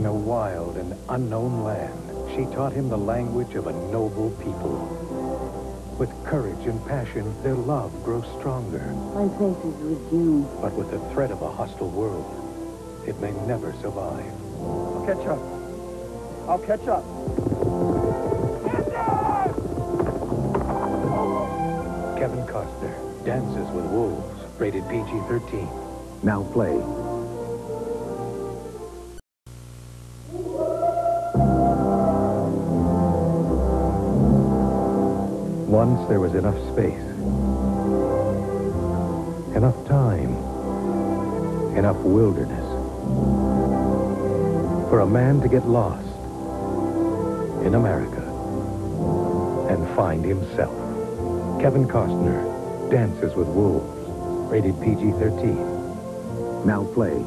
In a wild and unknown land, she taught him the language of a noble people. With courage and passion, their love grows stronger. My faith is with you. But with the threat of a hostile world, it may never survive. I'll catch up. I'll catch up. Kevin Costner, Dances with Wolves, rated PG-13. Now play. Once there was enough space, enough time, enough wilderness for a man to get lost in America and find himself. Kevin Costner, Dances with Wolves, rated PG-13. Now play.